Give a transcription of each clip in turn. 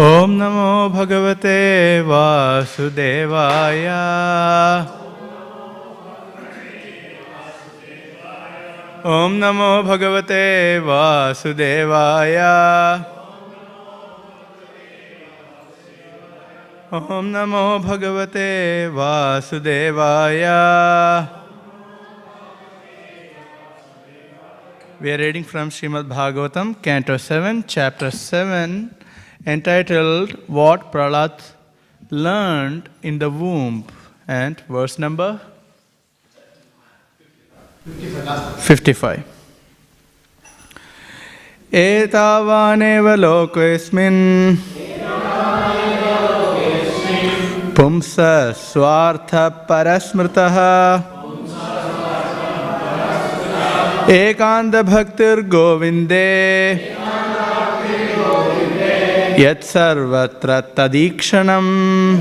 Om Namo Bhagavate Vasudevaya. Om Namo Bhagavate Vasudevaya. Om Namo Bhagavate Vasudevaya. We are reading from Śrīmad Bhāgavatam, Canto 7, Chapter 7, entitled What Prahlad Learned in the Womb, and verse number 55. Etavaneva lokesmin pumsa swartha parasmrtaha ekanda bhaktir govinde yat sarvatra tadikshanam.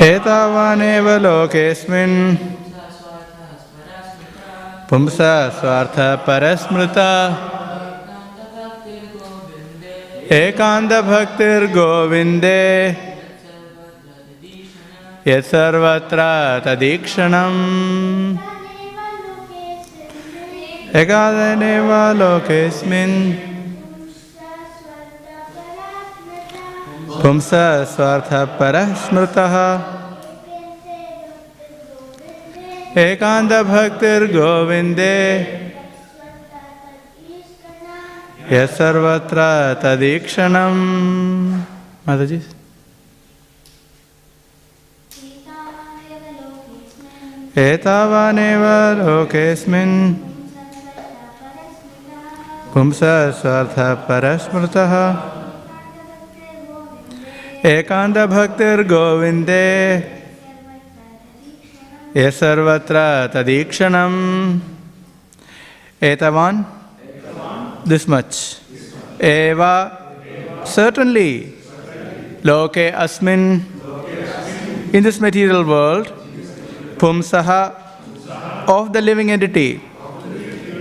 Etavaneva lokesmin pumsa swartha parasmrta ekanda bhaktir govinde yat sarvatra tadikshanam. Ekavaneva lokesmin pumsa swartha parasmrtaha ekanda bhaktir govinde yat sarvatra tadikshanam. Mataji. Etavaneva lokesmin pumsa swartha parasmrtaha ekanda bhaktir govinde yat sarvatra tadikshanam. Etavan, this much. Eva, certainly. Loke asmin, in this material world. Pumsaha, of the living entity.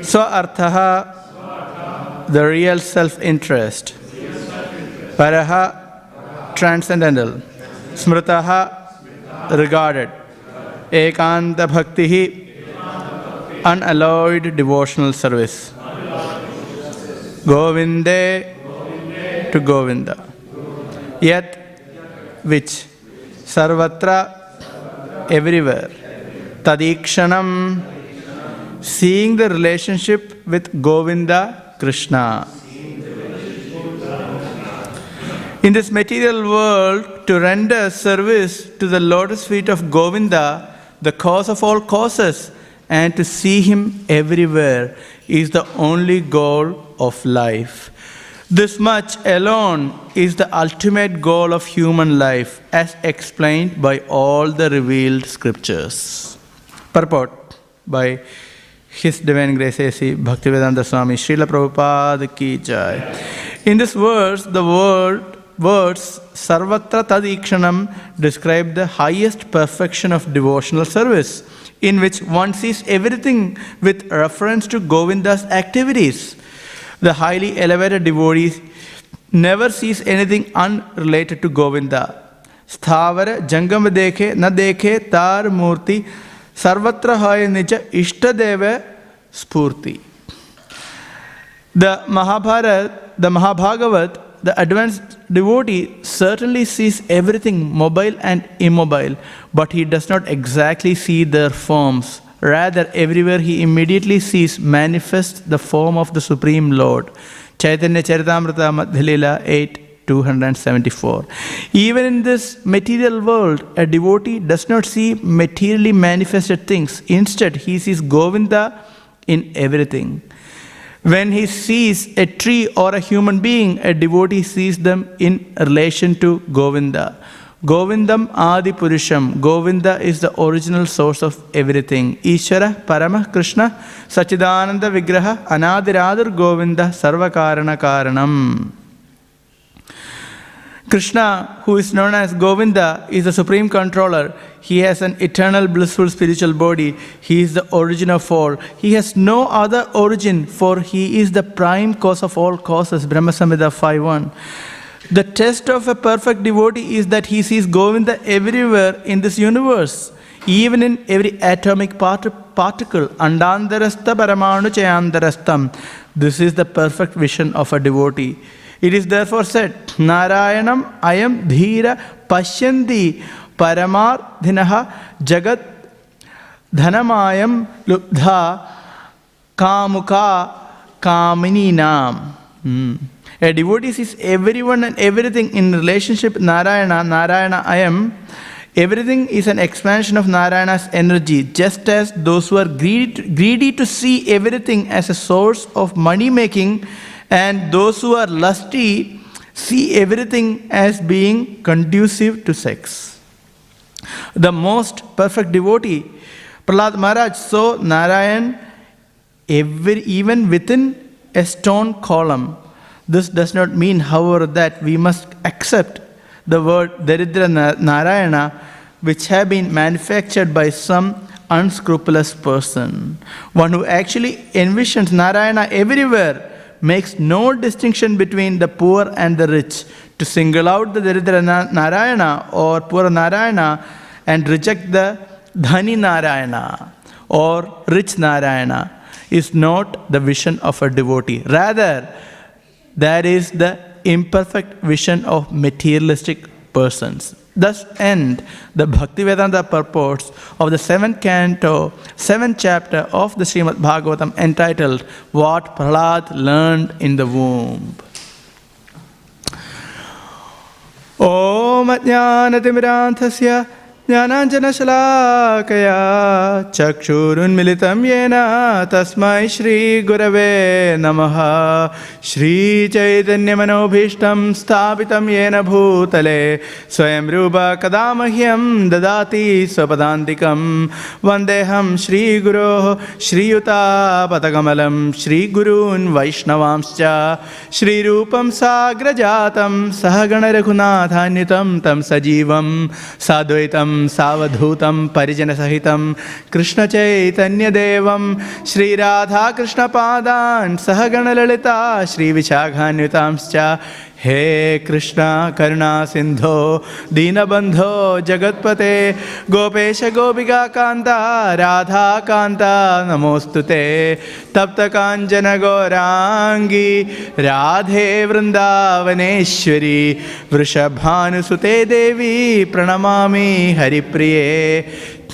Swa-arthaha, the real self-interest. Paraha, transcendental. Smrtaha, regarded. Ekanta bhaktihi, unalloyed devotional service. Govinde, to Govinda. Yet, which? Sarvatra, everywhere. Tadikshanam, seeing the relationship with Govinda, Krishna. In this material world, to render service to the lotus feet of Govinda, the cause of all causes, and to see him everywhere is the only goal of life. This much alone is the ultimate goal of human life, as explained by all the revealed scriptures. Purport by His Divine Grace A.C. Bhaktivedanta Swami Srila Prabhupada Ki Jai. In this verse, the words Sarvatra Tadikshanam describe the highest perfection of devotional service, in which one sees everything with reference to Govinda's activities. The highly elevated devotee never sees anything unrelated to Govinda. Sthavara jangam dekhe na dekhe tar murti sarvatra hai nija ishtadeva spurti. The Mahabhagavat, the advanced devotee certainly sees everything mobile and immobile, but he does not exactly see their forms. Rather, everywhere he immediately sees manifest the form of the Supreme Lord. Chaitanya Charitamrita Madhyalila 8:274. Even in this material world, a devotee does not see materially manifested things. Instead, he sees Govinda in everything. When he sees a tree or a human being, a devotee sees them in relation to Govinda. Govindam Adi Purusham. Govinda is the original source of everything. Ishvara Parama Krishna Sachidananda Vigraha Anadiradur Govinda Sarvakarana Karanam. Krishna, who is known as Govinda, is the supreme controller. He has an eternal blissful spiritual body. He is the origin of all. He has no other origin, for he is the prime cause of all causes. Brahma Samhita 5.1. The test of a perfect devotee is that he sees Govinda everywhere in this universe, even in every atomic particle. Andandarastha paramanu chayandarastham. This is the perfect vision of a devotee. It is therefore said, Narayanam ayam dhira pashyanti paramardhinaha jagat dhanamayam lubdha kamuka kamininam. A devotee sees everyone and everything in relationship with Narayana. Narayana ayam. Everything is an expansion of Narayana's energy, just as those who are greedy to see everything as a source of money making, and those who are lusty see everything as being conducive to sex. The most perfect devotee, Prahlad Maharaj, saw Narayan even within a stone column. This does not mean, however, that we must accept the word Daridra Narayana, which have been manufactured by some unscrupulous person. One who actually envisions Narayana everywhere makes no distinction between the poor and the rich. To single out the Daridra Narayana or poor Narayana and reject the Dhani Narayana or rich Narayana is not the vision of a devotee. Rather, that is the imperfect vision of materialistic persons. Thus end the Bhaktivedanta purports of the 7th canto, 7th chapter of the Śrīmad Bhāgavatam, entitled What Prahlad Learned in the Womb. Om Ajnanatimiranthaśya Jnananjanashalakaya Chakshurunmilitam Yena Tasmai Shri Gurave Namaha. Shri Chaitanya Manobhishtam Sthapitam Yena Bhutale Swayam Rupa Kadamahyam Dadati Swapadantikam Vandeham Shri Guru Shri Yuta Patagamalam Shri Gurun Vaishnavamscha Shri Rupam Sagrajatam Sahagana Raghunathanyitam Tam Sajivam Sadvaitam Savadhutam Parijana Sahitam Krishna Chaitanya Devam Shri Radha Krishna Padan Sahagana Lalita Shri Vichaghanutamscha. He Krishna Karuna Sindho Dinabandho Jagatpate Gopesha Gopika Kanta Radha Kanta Namostute Tapta Kanjana Gaurangi Radhe Vrindavaneshwari Vrishabhanusute Devi Pranamami Haripriye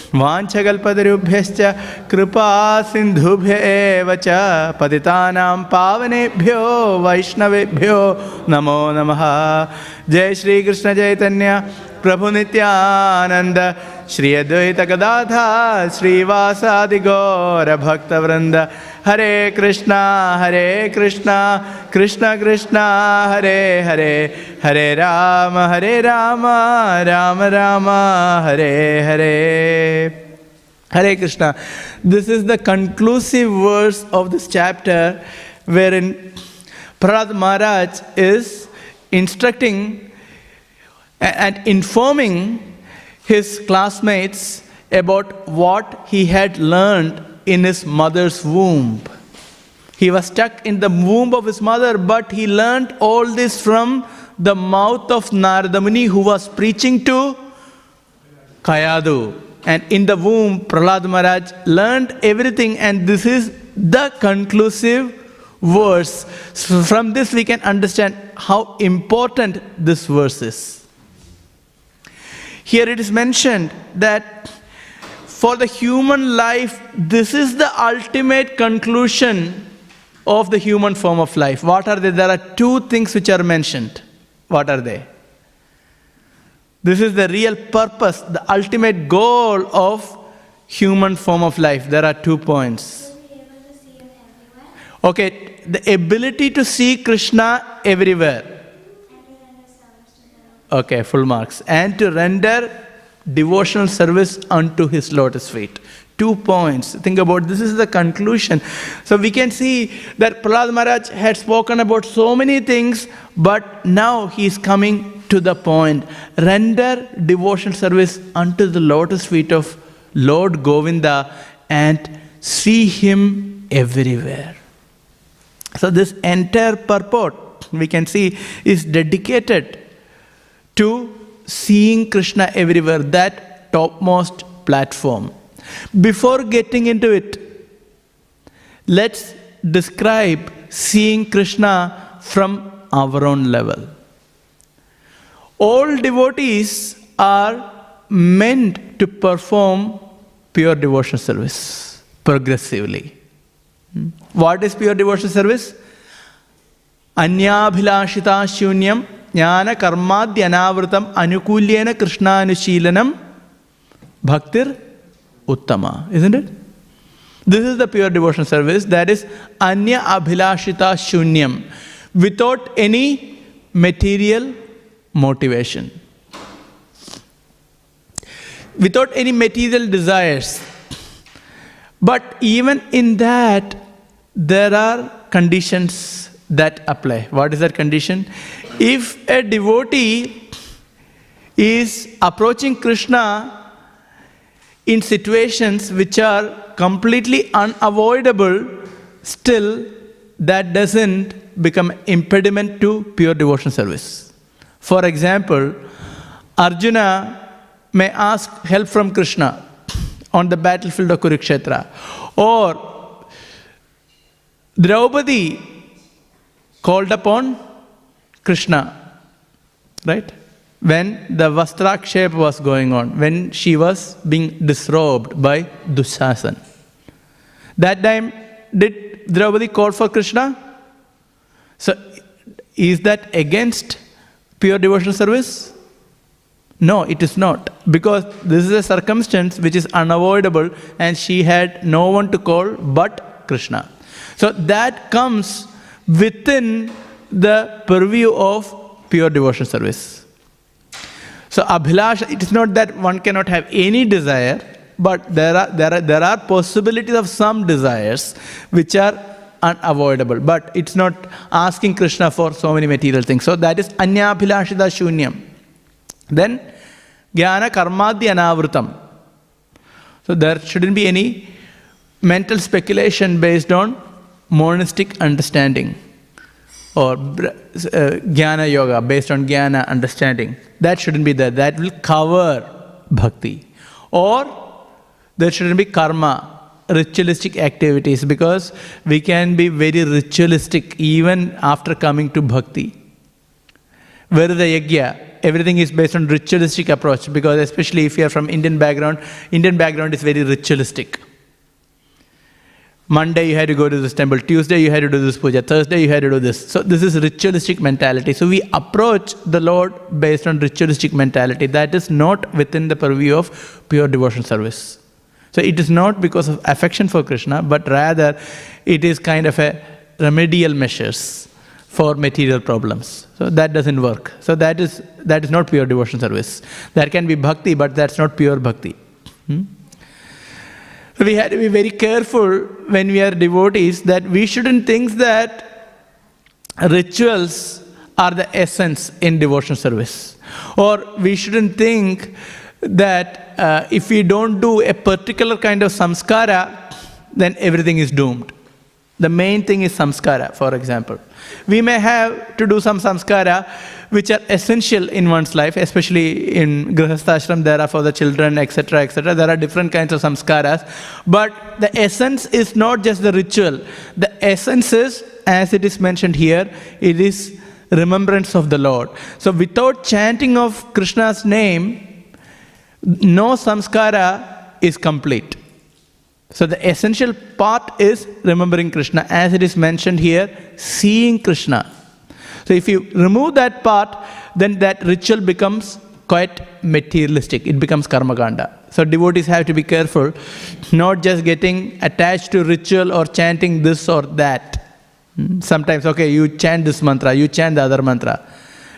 Vanchakalpatarubhyascha Kripa Sindhubhya evacha Patitanam Pavanebhyo Vaishnavebhyo Namo Namaha. Jai Shri Krishna Chaitanya Prabhu Nityananda Shri Advaita Gadadha Shri Vasadi Gaura Bhakta Vrinda. Hare Krishna Krishna Krishna Hare Hare Hare Rama Rama Rama Hare Hare. Hare Krishna. This is the conclusive verse of this chapter, wherein Prahlad Maharaj is instructing and informing his classmates about what he had learned in his mother's womb. He was stuck in the womb of his mother, but he learned all this from the mouth of Narada Muni, who was preaching to Kayadu. And in the womb, Prahlad Maharaj learned everything, and this is the conclusive verse. So from this we can understand how important this verse is. Here it is mentioned that for the human life, this is the ultimate conclusion of the human form of life. What are they? There are two things which are mentioned. What are they? This is the real purpose, the ultimate goal of human form of life. There are 2 points. Okay, the ability to see Krishna everywhere. Okay, full marks. And to render devotional service unto his lotus feet. 2 points. Think about this is the conclusion. So we can see that Prahlad Maharaj had spoken about so many things, but now he is coming to the point. Render devotional service unto the lotus feet of Lord Govinda and see him everywhere. So this entire purport, we can see, is dedicated to seeing Krishna everywhere, that topmost platform. Before getting into it, let's describe seeing Krishna from our own level. All devotees are meant to perform pure devotional service progressively. What is pure devotional service? Anyabhilashita shunyam jnana karmadhyanavritam anukulyena krishnanushilanam bhaktir uttama. Isn't it? This is the pure devotional service, that is anya abhilashita shunyam, without any material motivation, without any material desires. But even in that, there are conditions that apply. What is that condition? If a devotee is approaching Krishna in situations which are completely unavoidable, still that doesn't become impediment to pure devotional service. For example, Arjuna may ask help from Krishna on the battlefield of Kurukshetra, or Draupadi called upon Krishna, right? When the Vastrakshep was going on, when she was being disrobed by Dushasan. That time, did Draupadi call for Krishna? So, is that against pure devotional service? No, it is not. Because this is a circumstance which is unavoidable and she had no one to call but Krishna. So that comes within the purview of pure devotional service. So abhilasha, it is not that one cannot have any desire, but there are possibilities of some desires which are unavoidable. But it's not asking Krishna for so many material things. So that is anyabhilashita shunyam. Then jnana karmadhyanavritam. So there shouldn't be any mental speculation based on monistic understanding, or jnana yoga based on jnana understanding. That shouldn't be there. That will cover bhakti. Or there shouldn't be karma, ritualistic activities, because we can be very ritualistic even after coming to bhakti. Where is the yajna? Everything is based on ritualistic approach, because especially if you are from Indian background is very ritualistic. Monday you had to go to this temple, Tuesday you had to do this puja, Thursday you had to do this. So this is ritualistic mentality. So we approach the Lord based on ritualistic mentality. That is not within the purview of pure devotional service. So it is not because of affection for Krishna, but rather it is kind of a remedial measures for material problems. So that doesn't work. So that is not pure devotional service. There can be bhakti, but that's not pure bhakti. So we have to be very careful when we are devotees that we shouldn't think that rituals are the essence in devotional service. Or we shouldn't think that if we don't do a particular kind of samskara, then everything is doomed. The main thing is samskara, for example. We may have to do some samskara which are essential in one's life, especially in grihastha there are for the children, etc., etc. There are different kinds of samskaras. But the essence is not just the ritual. The essence is, as it is mentioned here, it is remembrance of the Lord. So without chanting of Krishna's name, no samskara is complete. So the essential part is remembering Krishna, as it is mentioned here, seeing Krishna. So if you remove that part, then that ritual becomes quite materialistic. It becomes karmakanda. So devotees have to be careful, not just getting attached to ritual or chanting this or that. Sometimes, okay, you chant this mantra, you chant the other mantra.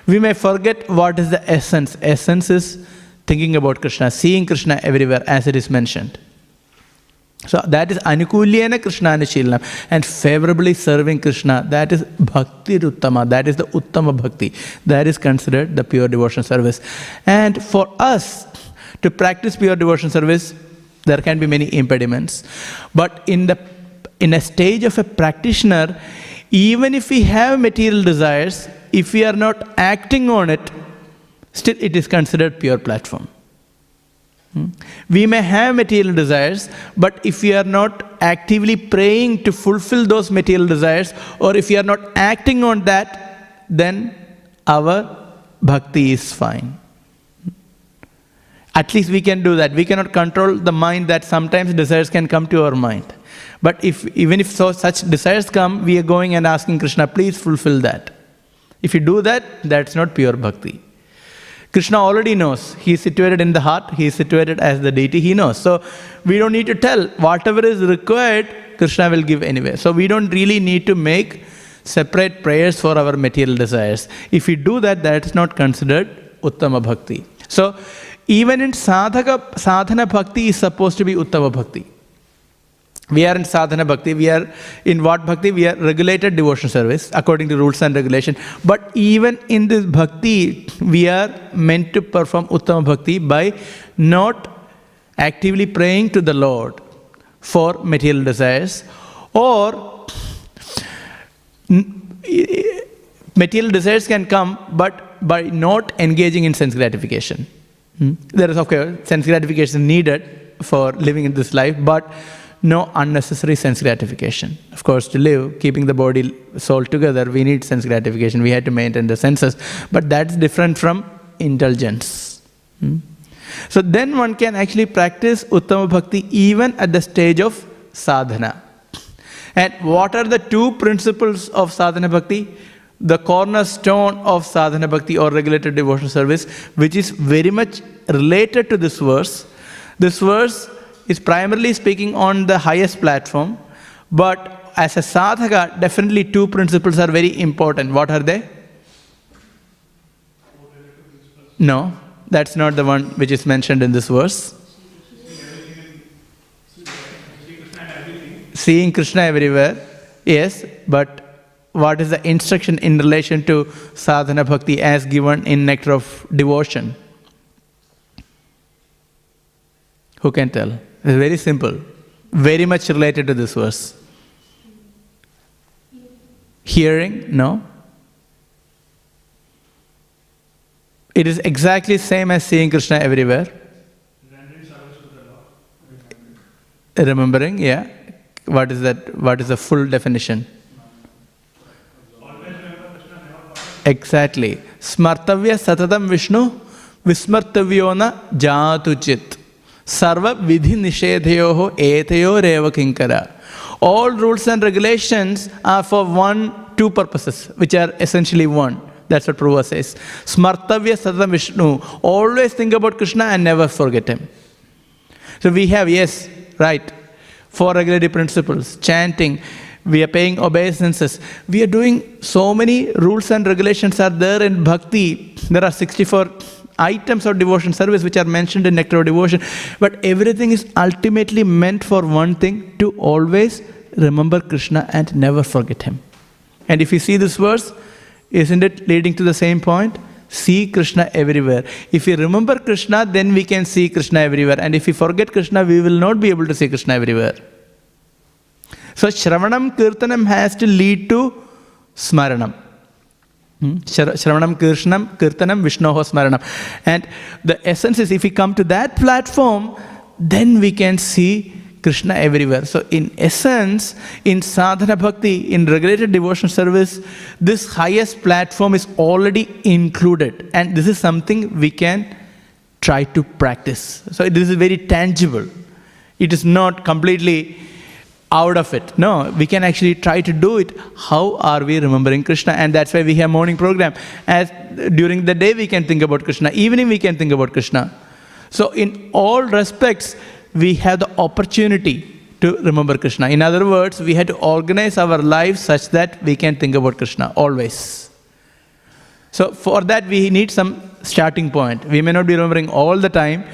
We may forget what is the essence. Essence is thinking about Krishna, seeing Krishna everywhere as it is mentioned. So that is anukulyena Krishnana Shilanam, and favorably serving Krishna. That is bhakti uttama. That is the uttama bhakti. That is considered the pure devotion service. And for us to practice pure devotion service, there can be many impediments. But in a stage of a practitioner, even if we have material desires, if we are not acting on it, still it is considered pure platform. We may have material desires, but if we are not actively praying to fulfill those material desires, or if we are not acting on that, then our bhakti is fine. At least we can do that. We cannot control the mind, that sometimes desires can come to our mind. But even if such desires come, we are going and asking Krishna, please fulfill that. If you do that, that's not pure bhakti. Krishna already knows. He is situated in the heart. He is situated as the deity. He knows. So we don't need to tell. Whatever is required, Krishna will give anyway. So we don't really need to make separate prayers for our material desires. If we do that, that's not considered uttama bhakti. So even in sadhana bhakti is supposed to be uttama bhakti. We are in sadhana bhakti. We are in what bhakti? We are regulated devotion service according to rules and regulation. But even in this bhakti, we are meant to perform uttama bhakti by not actively praying to the Lord for material desires, or material desires can come, but by not engaging in sense gratification. There is, okay, sense gratification needed for living in this life, but no unnecessary sense gratification. Of course, to live, keeping the body, soul together, we need sense gratification. We had to maintain the senses. But that's different from indulgence. So then one can actually practice uttama bhakti even at the stage of sadhana. And what are the two principles of sadhana bhakti? The cornerstone of sadhana bhakti or regulated devotional service, which is very much related to this verse. This verse is primarily speaking on the highest platform, but as a sadhaka, definitely two principles are very important. What are they? No, that's not the one which is mentioned in this verse. Seeing Krishna everywhere, yes, but what is the instruction in relation to sadhana bhakti as given in Nectar of Devotion? Who can tell? It's very simple, very much related to this verse. Hearing? No. It is exactly same as seeing Krishna everywhere. Remembering, yeah. What is that? What is the full definition? Exactly. Smartavya satatam Vishnu vismartavyona jatuchit. Sarva vidhi nishedhayoho etayo reva kinkara. All rules and regulations are for two purposes, which are essentially one. That's what Prabhupada says. Smartavya satatam Vishnu. Always think about Krishna and never forget him. So we have, yes, right, 4 regulative principles, chanting, we are paying obeisances. We are doing so many rules and regulations are there in bhakti. There are 64 items of devotion service which are mentioned in Nectar of Devotion. But everything is ultimately meant for one thing, to always remember Krishna and never forget him. And if you see this verse, isn't it leading to the same point? See Krishna everywhere. If we remember Krishna, then we can see Krishna everywhere. And if we forget Krishna, we will not be able to see Krishna everywhere. So Shravanam Kirtanam has to lead to Smaranam. Shravanam Kirtanam Vishnoho Smaranam. And the essence is, if we come to that platform, then we can see Krishna everywhere. So in essence, in sadhana bhakti, in regulated devotion service, this highest platform is already included. And this is something we can try to practice. So this is very tangible. It is not completely out of it. No, we can actually try to do it. How are we remembering Krishna? And that's why we have morning program. As during the day we can think about Krishna. Evening we can think about Krishna. So in all respects, we have the opportunity to remember Krishna. In other words, we had to organize our lives such that we can think about Krishna always. So for that, we need some starting point. We may not be remembering all the time,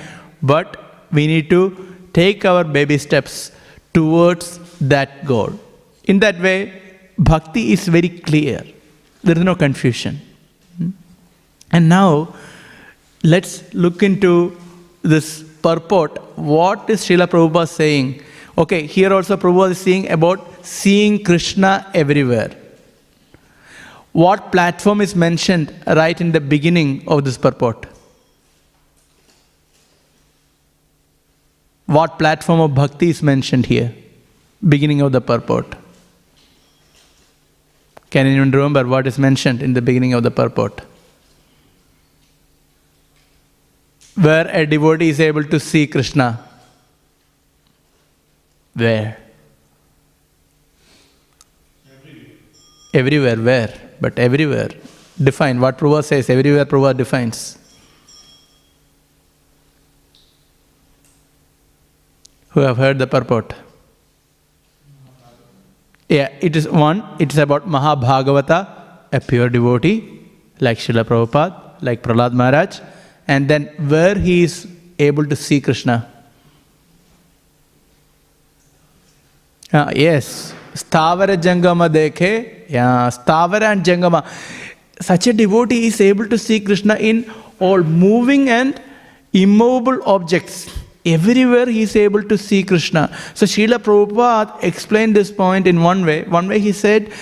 but we need to take our baby steps towards that goal. In that way, bhakti is very clear. There is no confusion. And now, let's look into this purport. What is Srila Prabhupada saying? Okay, here also Prabhupada is saying about seeing Krishna everywhere. What platform is mentioned right in the beginning of this purport? What platform of bhakti is mentioned here? Beginning of the purport. Can anyone remember what is mentioned in the beginning of the purport? Where a devotee is able to see Krishna. Where? Everywhere. Where? But everywhere. Define. What Prabhupada says, everywhere Prabhupada defines. Who have heard the purport? Yeah, it is about Mahabhagavata, a pure devotee, like Srila Prabhupada, like Prahlad Maharaj, and then where he is able to see Krishna. Yes, Stavara Jangama dekhe, yeah, Stavara and Jangama. Such a devotee is able to see Krishna in all moving and immovable objects. Everywhere he is able to see Krishna. So Srila Prabhupada explained this point in one way. One way he said,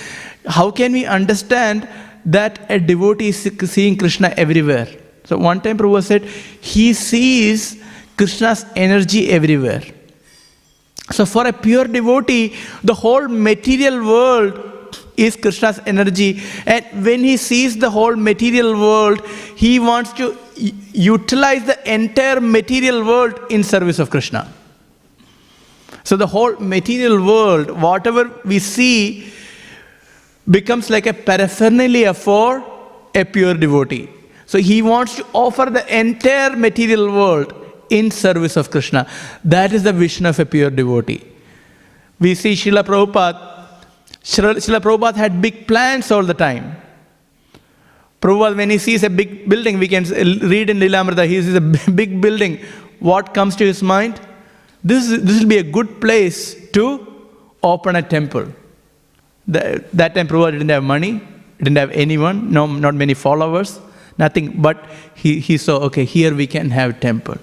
how can we understand that a devotee is seeing Krishna everywhere? So one time Prabhupada said, he sees Krishna's energy everywhere. So for a pure devotee, the whole material world is Krishna's energy. And when he sees the whole material world, he wants to utilize the entire material world in service of Krishna. So the whole material world, whatever we see, becomes like a paraphernalia for a pure devotee. So he wants to offer the entire material world in service of Krishna. That is the vision of a pure devotee. We see Srila Prabhupada had big plans all the time. Prabhupada, when he sees a big building, we can read in Lilamrita, he sees a big building. What comes to his mind? This will be a good place to open a temple. That time Prabhupada didn't have money, didn't have anyone, not many followers, nothing. But he saw, okay, here we can have temple.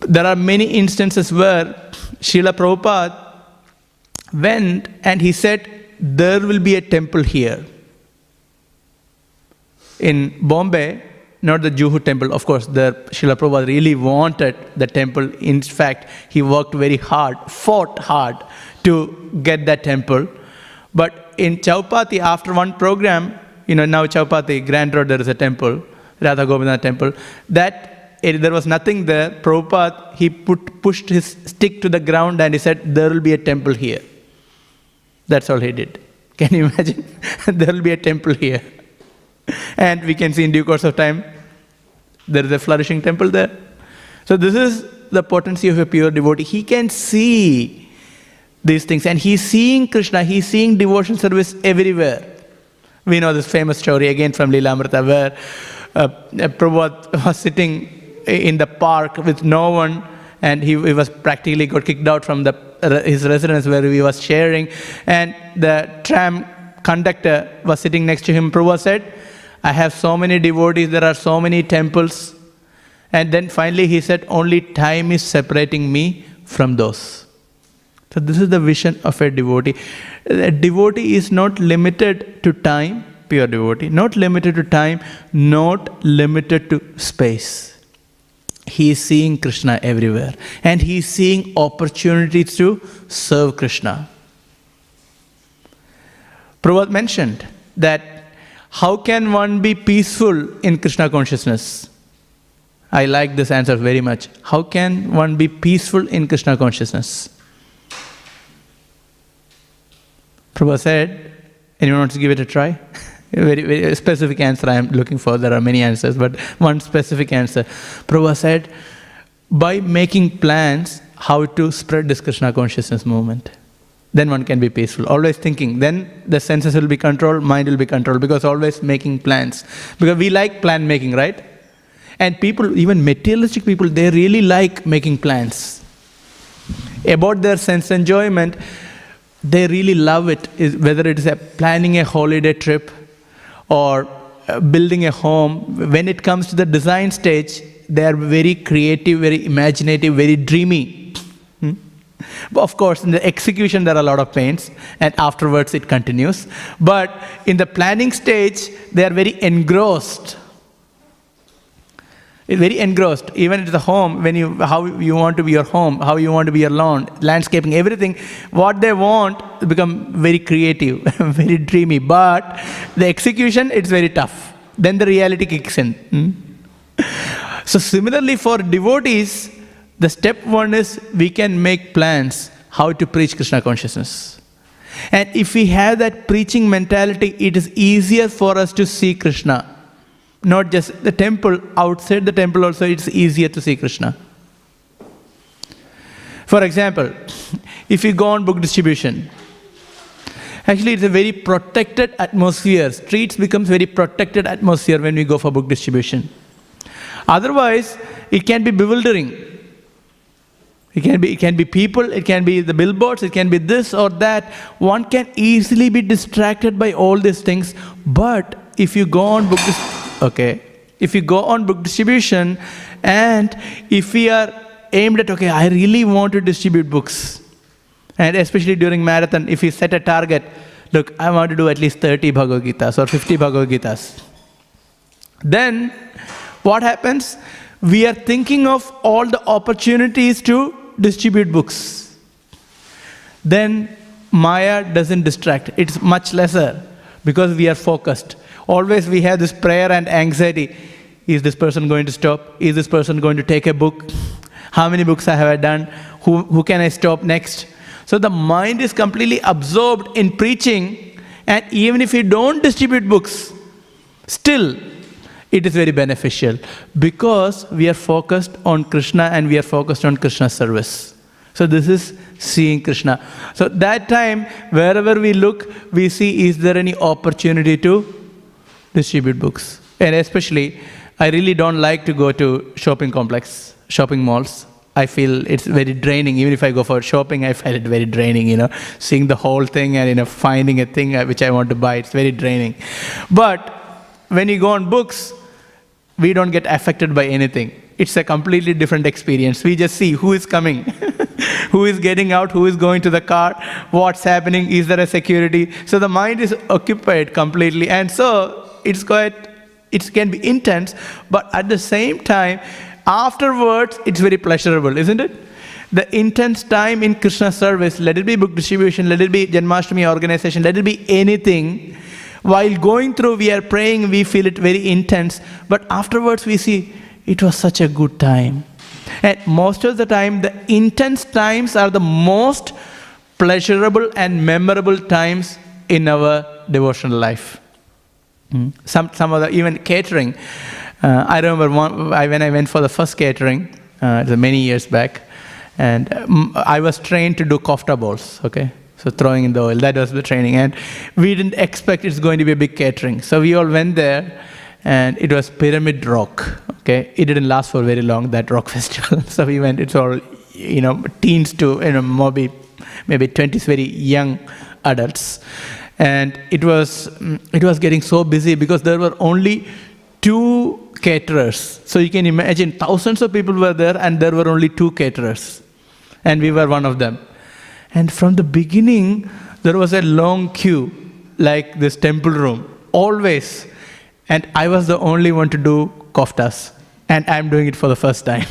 There are many instances where Srila Prabhupada went and he said, there will be a temple here. In Bombay, not the Juhu temple, of course, Srila Prabhupada really wanted the temple. In fact, he worked very hard, fought hard to get that temple. But in Chaupati, after one program, now Chaupati, Grand Road, there is a temple, Radha Govinda temple, there was nothing there. Prabhupada, he pushed his stick to the ground and he said, there will be a temple here. That's all he did. Can you imagine? There will be a temple here. And we can see in due course of time, there is a flourishing temple there. So this is the potency of a pure devotee. He can see these things. And he's seeing Krishna, he's seeing devotion service everywhere. We know this famous story again from Lilamrita where Prabhupada was sitting in the park with no one, and he was practically got kicked out from his residence where he was sharing, and the tram conductor was sitting next to him. Prabhupada said, I have so many devotees, there are so many temples. And then finally he said, only time is separating me from those. So this is the vision of a devotee. A devotee is not limited to time, pure devotee, not limited to time, not limited to space. He is seeing Krishna everywhere. And he is seeing opportunities to serve Krishna. Prabhupada mentioned that how can one be peaceful in Krishna consciousness? I like this answer very much. How can one be peaceful in Krishna consciousness? Prabhupada said, anyone wants to give it a try? A very specific answer I am looking for. There are many answers, but one specific answer. Prabhupada said, by making plans how to spread this Krishna consciousness movement. Then one can be peaceful. Always thinking. Then the senses will be controlled, mind will be controlled, because always making plans. Because we like plan making, right? And people, even materialistic people, they really like making plans. About their sense enjoyment, they really love it. Whether it is planning a holiday trip or building a home. When it comes to the design stage, they are very creative, very imaginative, very dreamy. But of course, in the execution, there are a lot of pains, and afterwards it continues. But in the planning stage, they are very engrossed. Very engrossed. Even at the home, how you want to be your home, how you want to be your lawn, landscaping, everything, what they want become very creative, very dreamy. But the execution, it's very tough. Then the reality kicks in. So similarly for devotees, the step one is we can make plans how to preach Krishna consciousness. And if we have that preaching mentality, it is easier for us to see Krishna. Not just the temple, outside the temple also it's easier to see Krishna. For example, if you go on book distribution, actually it's a very protected atmosphere. Streets becomes very protected atmosphere when we go for book distribution. Otherwise, it can be bewildering. It can be people, it can be the billboards, it can be this or that. One can easily be distracted by all these things. But if you go on book distribution, and if we are aimed at, I really want to distribute books, and especially during marathon, if we set a target, look, I want to do at least 30 Bhagavad Gitas or 50 Bhagavad Gitas. Then what happens? We are thinking of all the opportunities to distribute books. Then Maya doesn't distract. It's much lesser because we are focused. Always we have this prayer and anxiety. Is this person going to stop? Is this person going to take a book? How many books have I done? Who can I stop next? So the mind is completely absorbed in preaching, and even if you don't distribute books, still it is very beneficial because we are focused on Krishna and we are focused on Krishna's service. So this is seeing Krishna. So that time, wherever we look, we see, is there any opportunity to distribute books? And especially, I really don't like to go to shopping malls. I feel it's very draining. Even if I go for shopping, I find it very draining, seeing the whole thing and, finding a thing which I want to buy. It's very draining. But when you go on books, we don't get affected by anything. It's a completely different experience. We just see who is coming, who is getting out, who is going to the car, what's happening, is there a security. So the mind is occupied completely. And so it can be intense, but at the same time, afterwards, it's very pleasurable, isn't it? The intense time in Krishna service, let it be book distribution, let it be Janmashtami organization, let it be anything. While going through, we are praying, we feel it very intense. But afterwards, we see, it was such a good time. And most of the time, the intense times are the most pleasurable and memorable times in our devotional life. Some of the, even catering. I remember when I went for the first catering, many years back, and I was trained to do kofta bowls, So throwing in the oil, that was the training. And we didn't expect it's going to be a big catering. So we all went there, and it was Pyramid Rock, It didn't last for very long, that rock festival. So we went, it's all, teens to, maybe 20s, very young adults. And it was getting so busy because there were only 2 caterers. So you can imagine, thousands of people were there, and there were only 2 caterers. And we were one of them. And from the beginning, there was a long queue, like this temple room, always. And I was the only one to do koftas. And I'm doing it for the first time.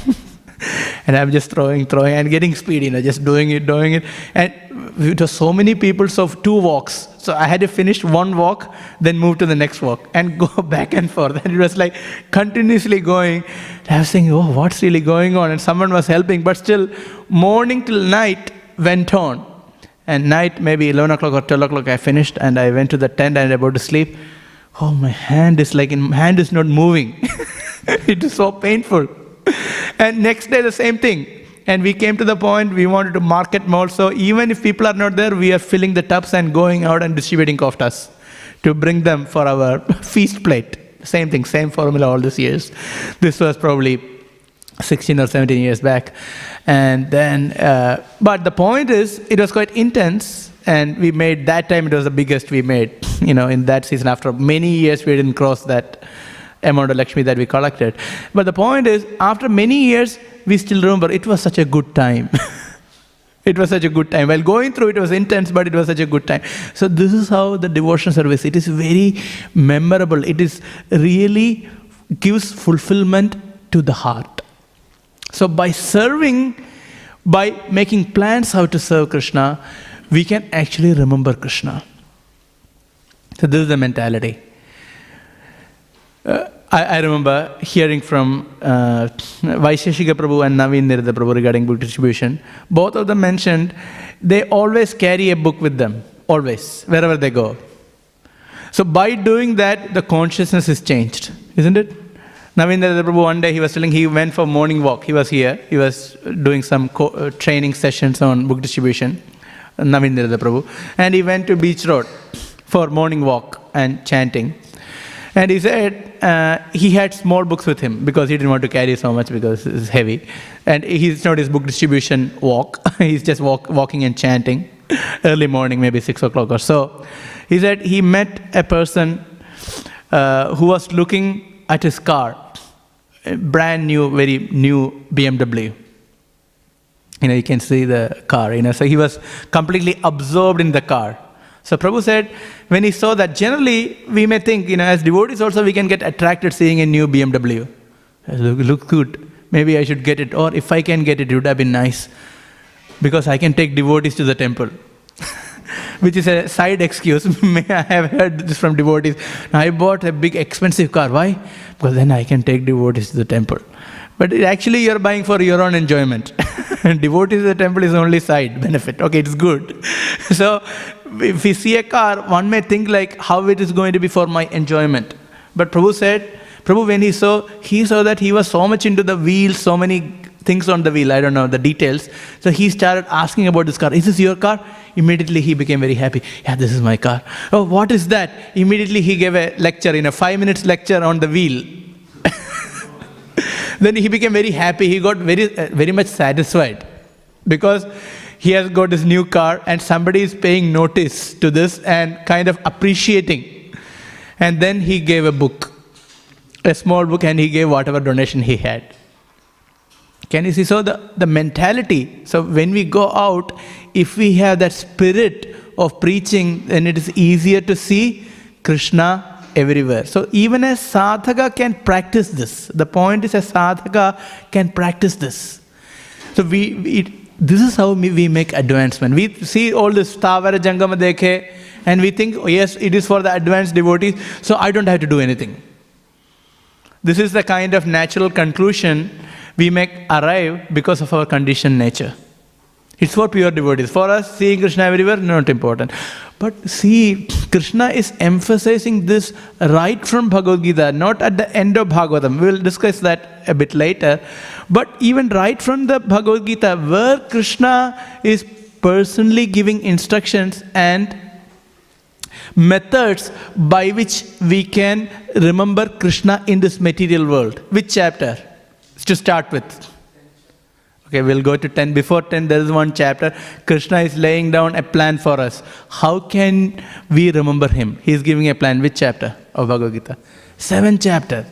And I'm just throwing and getting speed, just doing it. And it was so many people, so 2 walks. So I had to finish 1 walk, then move to the next walk, and go back and forth. And it was like continuously going. I was thinking, what's really going on? And someone was helping, but still, morning till night went on. And night, maybe 11 o'clock or 12 o'clock, I finished, and I went to the tent and about to sleep. My hand is not moving. It is so painful. And next day, the same thing. And we came to the point we wanted to market more. So even if people are not there, we are filling the tubs and going out and distributing koftas to bring them for our feast plate. Same thing, same formula all these years. This was probably 16 or 17 years back. And then, but the point is, it was quite intense. And we made, that time it was the biggest we made, in that season. After many years, we didn't cross that amount of Lakshmi that we collected. But the point is, after many years, we still remember it was such a good time. It was such a good time. While going through it was intense, but it was such a good time. So this is how the devotion service, it is very memorable. It is really gives fulfillment to the heart. So by serving, by making plans how to serve Krishna, we can actually remember Krishna. So this is the mentality. I remember hearing from Vaisheshika Prabhu and Naveen Nirada Prabhu regarding book distribution. Both of them mentioned they always carry a book with them, always, wherever they go. So by doing that, the consciousness is changed, isn't it? Naveen Nirada Prabhu, one day he was telling he went for morning walk. He was here. He was doing some training sessions on book distribution, Naveen Nirada Prabhu. And he went to Beach Road for morning walk and chanting. And he said he had small books with him because he didn't want to carry so much because it's heavy. And it's not his book distribution walk. He's just walking and chanting early morning, maybe 6 o'clock or so. He said he met a person who was looking at his car, a brand new, very new BMW. You can see the car, so he was completely absorbed in the car. So Prabhu said, when he saw that, generally we may think, as devotees also we can get attracted seeing a new BMW. Look good. Maybe I should get it. Or if I can get it, it would have been nice. Because I can take devotees to the temple. Which is a side excuse. I have heard this from devotees. I bought a big expensive car. Why? Because then I can take devotees to the temple. But actually you're buying for your own enjoyment. Devotees to the temple is only side benefit. Okay, it's good. So if we see a car, one may think like how it is going to be for my enjoyment. But Prabhu said, when he saw that he was so much into the wheel, so many things on the wheel, I don't know the details. So he started asking about this car. Is this your car? Immediately he became very happy. Yeah, this is my car. Oh, what is that? Immediately he gave a lecture, 5 minutes lecture on the wheel. Then he became very happy. He got very much satisfied because he has got his new car and somebody is paying notice to this and kind of appreciating. And then he gave a book, a small book, and he gave whatever donation he had. Can you see? So the mentality, so when we go out, if we have that spirit of preaching, then it is easier to see Krishna everywhere. So even a sadhaka can practice this. The point is a sadhaka can practice this. So this is how we make advancement. We see all this Stavara Jangama Dekhe and we think, oh, yes, it is for the advanced devotees, so I don't have to do anything. This is the kind of natural conclusion we make arrive because of our conditioned nature. It's for pure devotees. For us, seeing Krishna everywhere, not important. But see, Krishna is emphasizing this right from Bhagavad Gita, not at the end of Bhagavatam. We will discuss that a bit later. But even right from the Bhagavad Gita, where Krishna is personally giving instructions and methods by which we can remember Krishna in this material world. Which chapter? To start with. Okay, we'll go to 10. Before 10, there is one chapter. Krishna is laying down a plan for us. How can we remember him? He is giving a plan. Which chapter of Bhagavad Gita? 7th chapter.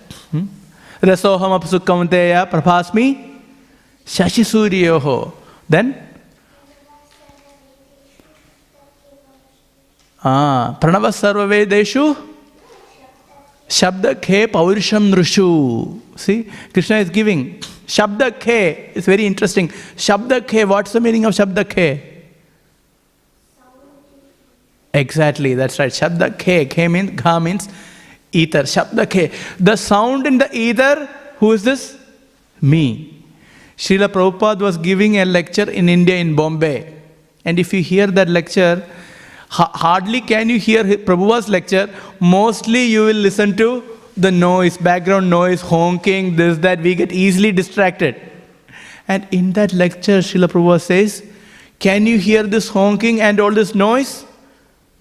Rasoham apasukamanteya prabhasmi shashi suryoho. Then? Pranava sarva vedeshu shabda khe paurisham nrushu. See, Krishna is giving. Shabda khe is very interesting. Shabda khe, what's the meaning of Shabda khe? Exactly, that's right. Shabda khe. Khe means, gha means ether. Shabda khe. The sound in the ether, who is this? Me. Srila Prabhupada was giving a lecture in India, in Bombay. And if you hear that lecture, hardly can you hear Prabhupada's lecture. Mostly you will listen to the noise, background noise, honking, this, that. We get easily distracted. And in that lecture, Srila Prabhupada says, can you hear this honking and all this noise?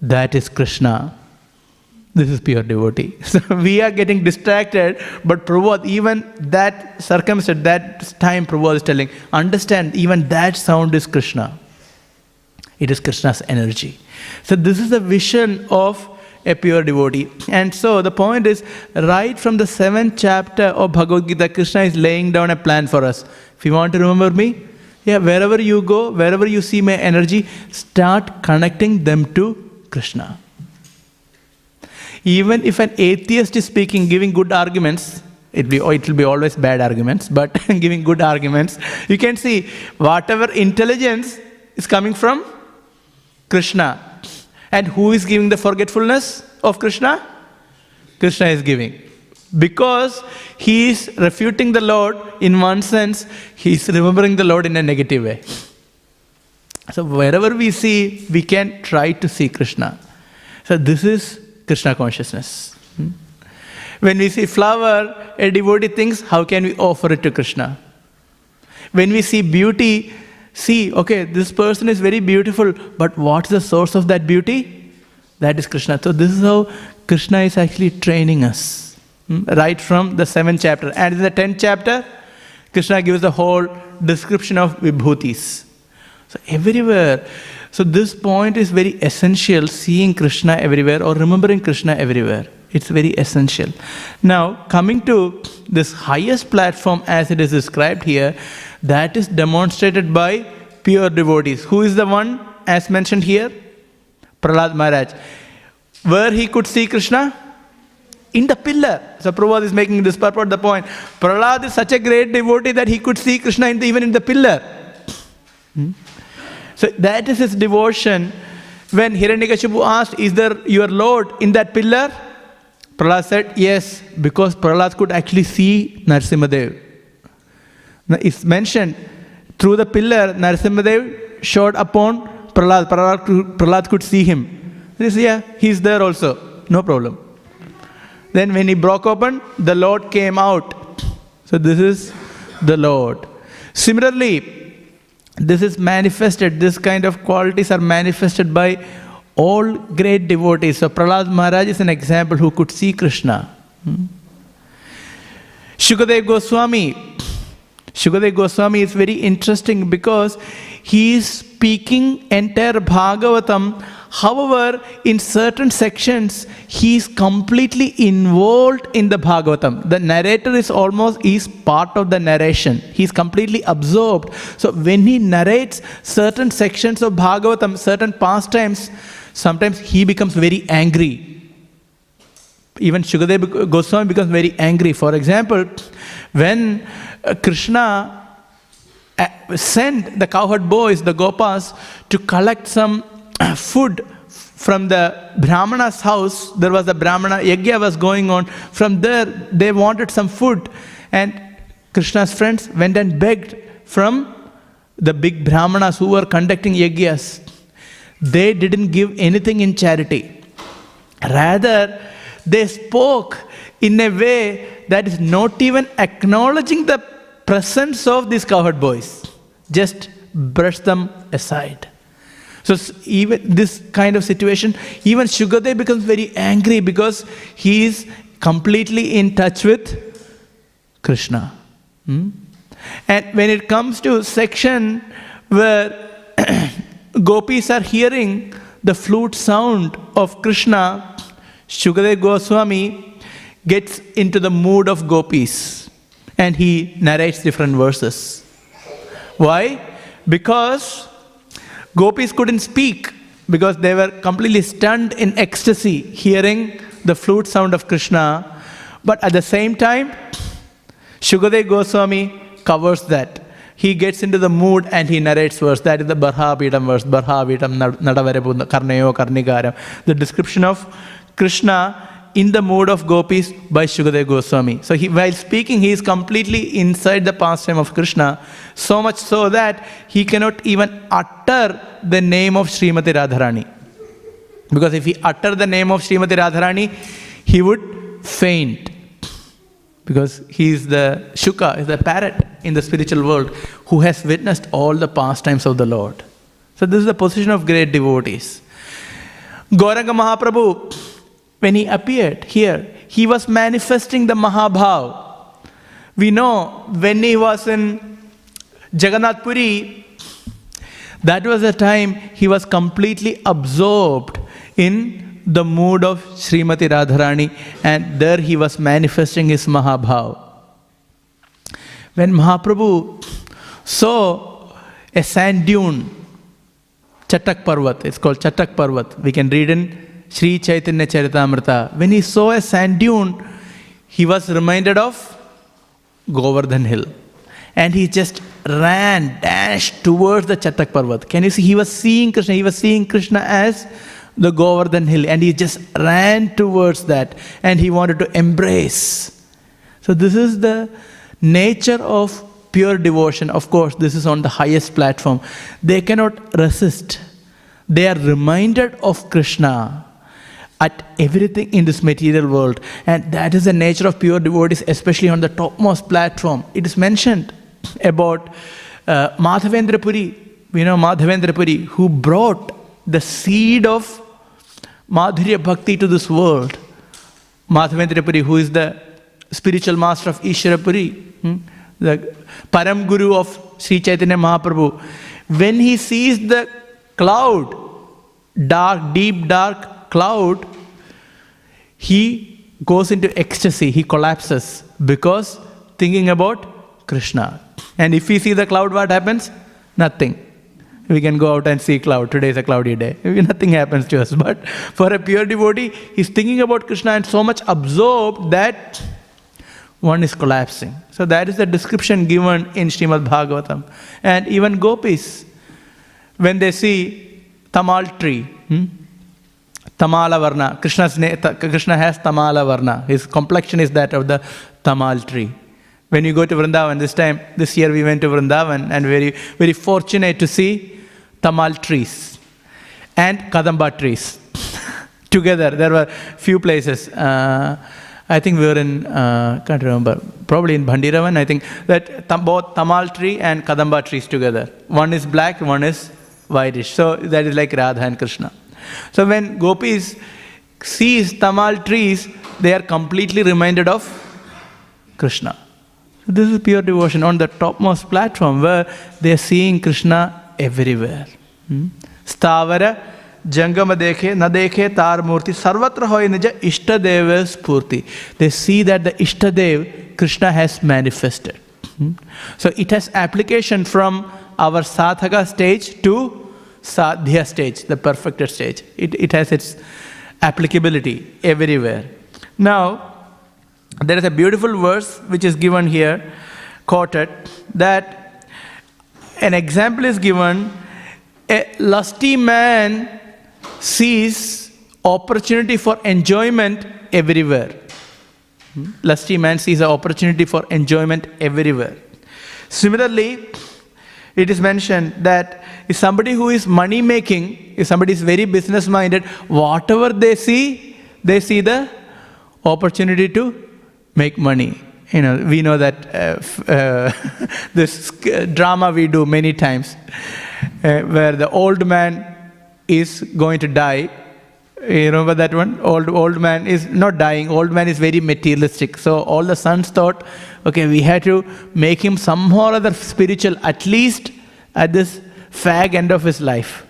That is Krishna. This is pure devotee. So we are getting distracted, but Prabhupada, even that circumstance, that time Prabhupada is telling, understand, even that sound is Krishna. It is Krishna's energy. So this is the vision of a pure devotee. And so the point is, right from the 7th chapter of Bhagavad Gita, Krishna is laying down a plan for us. If you want to remember me, wherever you go, wherever you see my energy, start connecting them to Krishna. Even if an atheist is speaking, giving good arguments, it will be always bad arguments, but giving good arguments, you can see whatever intelligence is coming from Krishna. And who is giving the forgetfulness of Krishna? Krishna is giving. Because he is refuting the Lord, in one sense, he is remembering the Lord in a negative way. So wherever we see, we can try to see Krishna. So this is Krishna consciousness. When we see flower, a devotee thinks, how can we offer it to Krishna? When we see beauty, see, okay, this person is very beautiful, but what's the source of that beauty? That is Krishna. So this is how Krishna is actually training us, right from the 7th chapter. And in the 10th chapter, Krishna gives the whole description of vibhutis. So everywhere. So this point is very essential, seeing Krishna everywhere or remembering Krishna everywhere. It's very essential. Now, coming to this highest platform as it is described here, that is demonstrated by pure devotees. Who is the one as mentioned here? Prahlad Maharaj. Where he could see Krishna? In the pillar. So Prabhupada is making this purport the point. Prahlad is such a great devotee that he could see Krishna even in the pillar. So that is his devotion. When Hiranyakashipu asked, is there your Lord in that pillar? Prahlad said, yes, because Prahlad could actually see Narasimhadev. Now it's mentioned, through the pillar, Narasimhadev showed upon Prahlad. Prahlad could see him. He said, yeah, he's there also. No problem. Then when he broke open, the Lord came out. So this is the Lord. Similarly, this is manifested, this kind of qualities are manifested by all great devotees. So Prahlad Maharaj is an example who could see Krishna. Shukadev Goswami. Shukadev Goswami is very interesting because he is speaking entire Bhagavatam. However, in certain sections, he is completely involved in the Bhagavatam. The narrator is part of the narration. He is completely absorbed. So when he narrates certain sections of Bhagavatam, certain pastimes, sometimes he becomes very angry. Even Shukadev Goswami becomes very angry. For example, when Krishna sent the cowherd boys, the Gopas, to collect some food from the Brahmana's house. There was a Brahmana, Yajna was going on. From there, they wanted some food. And Krishna's friends went and begged from the big Brahmanas who were conducting Yajnas. They didn't give anything in charity. Rather, they spoke in a way that is not even acknowledging the presence of these cowherd boys. Just brush them aside. So even this kind of situation, even Shukadev becomes very angry because he is completely in touch with Krishna. And when it comes to section where gopis are hearing the flute sound of Krishna, Shukadev Goswami gets into the mood of gopis and he narrates different verses. Why? Because gopis couldn't speak because they were completely stunned in ecstasy hearing the flute sound of Krishna. But at the same time, Shukadev Goswami covers that. He gets into the mood and he narrates verse. That is the Barhavitam verse. Barhavitam Nadavarepu Karnayo Karnikaram. The description of Krishna in the mood of gopis by Shukadev Goswami. So while speaking, he is completely inside the pastime of Krishna. So much so that he cannot even utter the name of Srimati Radharani. Because if he uttered the name of Srimati Radharani, he would faint. Because he is the Shuka, is the parrot. in the spiritual world who has witnessed all the pastimes of the Lord. So this is the position of great devotees. Gauranga Mahaprabhu, when he appeared here, he was manifesting the Mahabhav. We know when he was in Jagannath Puri, that was the time he was completely absorbed in the mood of Srimati Radharani, and there he was manifesting his Mahabhav. When Mahaprabhu saw a sand dune, Chatak Parvat, it's called Chatak Parvat. We can read in Sri Chaitanya Charitamrita. When he saw a sand dune, he was reminded of Govardhan Hill. And he just dashed towards the Chatak Parvat. Can you see? He was seeing Krishna. He was seeing Krishna as the Govardhan Hill. And he just ran towards that. And he wanted to embrace. So this is the nature of pure devotion. Of course, this is on the highest platform. They cannot resist. They are reminded of Krishna at everything in this material world. And that is the nature of pure devotees, especially on the topmost platform. It is mentioned about Madhavendra Puri. We know Madhavendra Puri, who brought the seed of Madhurya Bhakti to this world. Madhavendra Puri, who is the spiritual master of Ishvara Puri, the Param Guru of Sri Chaitanya Mahaprabhu. When he sees the cloud, dark, deep, dark cloud, he goes into ecstasy, he collapses because thinking about Krishna. And if we see the cloud, what happens? Nothing. We can go out and see cloud. Today is a cloudy day. Nothing happens to us. But for a pure devotee, he's thinking about Krishna and so much absorbed that one is collapsing. So that is the description given in Śrīmad Bhāgavatam. And even gopis, when they see tamal tree, tamala varna, Krishna has tamala varna. His complexion is that of the tamal tree. When you go to Vrindavan, this year we went to Vrindavan and very, very fortunate to see tamal trees and kadamba trees together. There were few places. I think we were in, can't remember, probably in Bhandiravan, I think, that both tamal tree and kadamba trees together. One is black, one is whitish. So that is like Radha and Krishna. So when gopis sees tamal trees, they are completely reminded of Krishna. This is pure devotion on the topmost platform where they are seeing Krishna everywhere. Stavara Jangama dekhe, na dekhe tar murti, sarvatra hoy nija Ishtadev spurti. They see that the Ishtadev, Krishna has manifested. So it has application from our Sadhaka stage to Sadhya stage, the perfected stage. It has its applicability everywhere. Now, there is a beautiful verse which is given here, quoted, that an example is given. A lusty man sees opportunity for enjoyment everywhere. Lusty man sees an opportunity for enjoyment everywhere. Similarly, it is mentioned that if somebody who is money making, if somebody is very business minded, whatever they see the opportunity to make money. We know that this drama we do many times, where the old man is going to die. You remember that one? Old man is not dying. Old man is very materialistic. So all the sons thought, okay, we had to make him somehow or other spiritual, at least at this fag end of his life.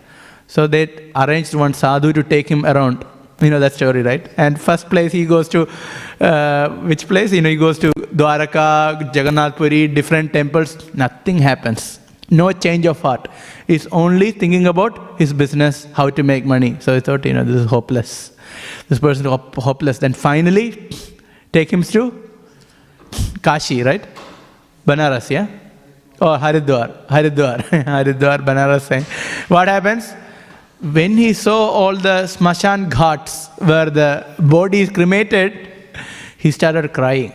So they arranged one sadhu to take him around. You know that story, right? And first place he goes to, which place? He goes to Dwaraka, Jagannath Puri, different temples. Nothing happens. No change of heart. He's only thinking about his business, how to make money. So he thought, this is hopeless. This person is hopeless. Then finally, take him to Kashi, right? Banaras, yeah? Or Haridwar, Banaras. What happens? When he saw all the smashan ghats where the body is cremated, he started crying.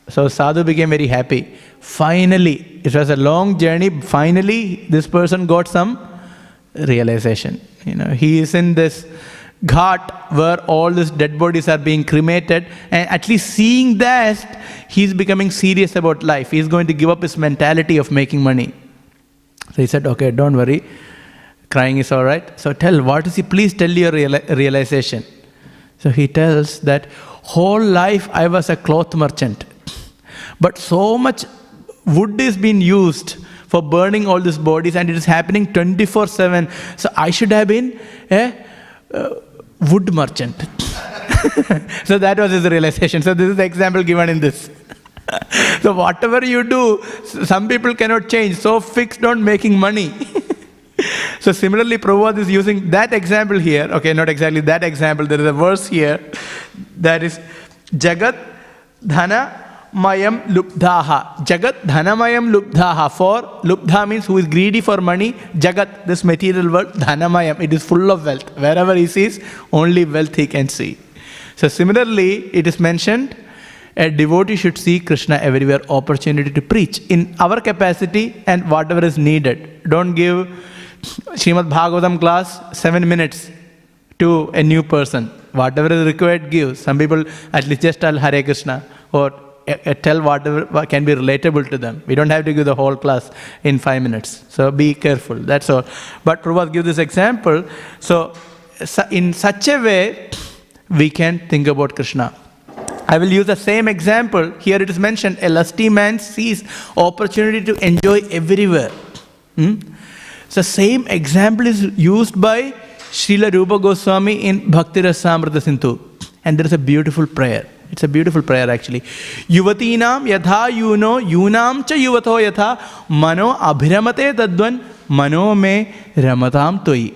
So Sadhu became very happy. Finally, it was a long journey. Finally, this person got some realization. He is in this ghat where all these dead bodies are being cremated, and at least seeing that, he's becoming serious about life. He's going to give up his mentality of making money. So he said, okay, don't worry, crying is all right. So please tell your realization. So he tells that whole life I was a cloth merchant, but so much wood is being used for burning all these bodies, and it is happening 24/7. So I should have been a wood merchant. So that was his realization. So this is the example given in this. So whatever you do, some people cannot change, so fixed on making money. So similarly, Prabhupada is using that example here. Okay, not exactly that example. There is a verse here that is Jagat Dhana Mayam Lubdhaha. Jagat Dhanamayam Lubdhaha. For Lubdha means who is greedy for money. Jagat, this material world, Dhanamayam. It is full of wealth. Wherever he sees, only wealth he can see. So similarly, it is mentioned, a devotee should see Krishna everywhere, opportunity to preach in our capacity and whatever is needed. Don't give Śrīmad Bhāgavatam class 7 minutes to a new person. Whatever is required, give. Some people at least just tell Hare Krishna or tell whatever can be relatable to them. We don't have to give the whole class in 5 minutes. So be careful, that's all. But Prabhupada gives this example. So in such a way, we can think about Krishna. I will use the same example. Here it is mentioned, a lusty man sees opportunity to enjoy everywhere. So same example is used by Srila Rupa Goswami in Bhakti Rasamrita Sindhu. And there is a beautiful prayer. It's a beautiful prayer actually. Yuvatinam yatha yuno yunam cha yuvato yatha mano abhiramate tadvan mano me ramatam toi.